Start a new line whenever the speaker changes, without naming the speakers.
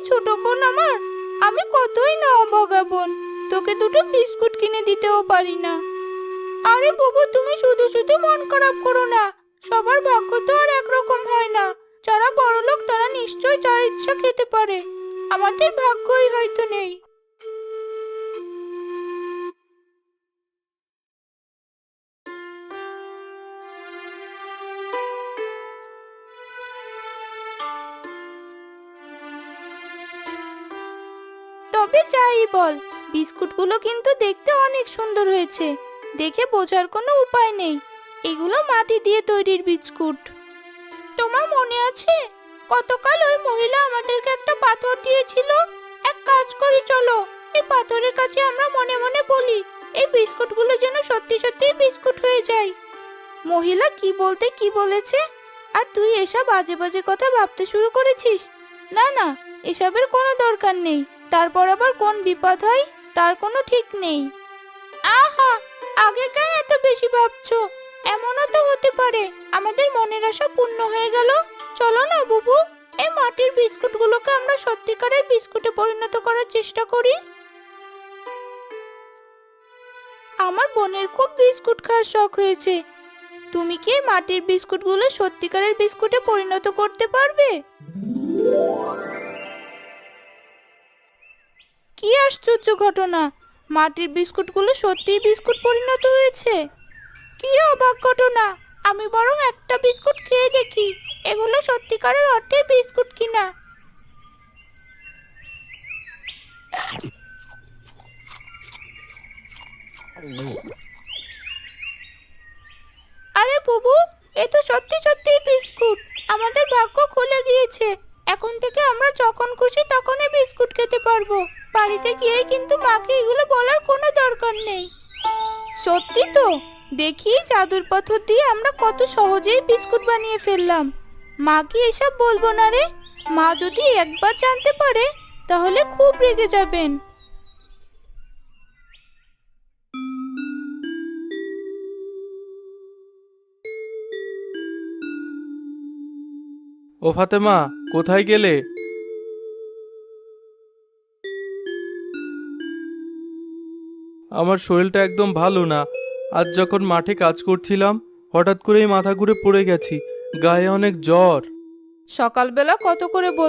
ছোট বোন আমার, আমি কতই না অভাগা বোন, তোকে দুটো বিস্কুট কিনে দিতেও পারি না। আরে বাবু, তুমি শুধু শুধু মন খারাপ করো না। সবার ভাগ্য তো আর একরকম হয় না। যারা বড়লোক তারা নিশ্চয় যা ইচ্ছা খেতে পারে, আমাদের ভাগ্যই হয়তো নেই। তবে যাই বল, বিস্কুটগুলো কিন্তু দেখতে অনেক সুন্দর হয়েছে। দেখে বোঝার কোনো উপায় নেই এগুলো মাটি দিয়ে তৈরির বিস্কুট। তোমার মনে আছে গতকাল ওই মহিলা আমাদেরকে একটা পাথর দিয়েছিল? এক কাজ করি, চলো এই পাথরের কাছে আমরা মনে মনে বলি এই বিস্কুটগুলো যেন সত্যি সত্যি বিস্কুট হয়ে যায়। মহিলা কি বলতে কি বলেছে, আর তুই এসব বাজে বাজে কথা ভাবতে শুরু করেছিস? না না, এসবের কোনো দরকার নেই। তারপর আবার কোন বিপদ হয় তার কোনো ঠিক নেই। আহা, আগে কেন এত বেশি ভাবছো? এমনও তো হতে পারে আমাদের মনের আশা পূর্ণ হয়ে গেল। চলো না বুবু, এই মাটির বিস্কুটগুলোকে আমরা সত্যিকারের বিস্কুটে পরিণত করার চেষ্টা করি। আমার বোনের খুব বিস্কুট খাওয়ার শখ হয়েছে। তুমি কি এই মাটির বিস্কুটগুলো সত্যিকারের বিস্কুটে পরিণত করতে পারবে? কি আশ্চর্য ঘটনা, মাটির বিস্কুটগুলো সত্যিই বিস্কুট পরিণত হয়েছে। কি অবাক ঘটনা! আমি বরং একটা বিস্কুট খেয়ে দেখি এগুলো সত্যিকারের অর্থে বিস্কুট কিনা। আরে বুবু, এ তো সত্যি সত্যি বিস্কুট। আমাদের ভাগ্য খুলে গিয়েছে। এখন থেকে আমরা যখন খুশি তখনই বিস্কুট খেতে পারবো। বাড়িতে গিয়ে কিন্তু মাকে এগুলো বলার কোনো দরকার নেই। সত্যি তো, দেখি জাদুর পাথর দিয়ে আমরা কত সহজেই বিস্কুট বানিয়ে ফেললাম। মা কি এসব বলবো না রে? মা যদি একবার জানতে পারে তাহলে খুব রেগে যাবেন।
ও ফাতেমা, কোথায় গেলে? আমার শরীরটা একদম ভালো না। আজ যখন মাঠে কাজ করছিলাম হঠাৎ করেই মাথা ঘুরে পড়ে গেছি। গায়ে অনেক জ্বর।
সকালবেলা কত করে বল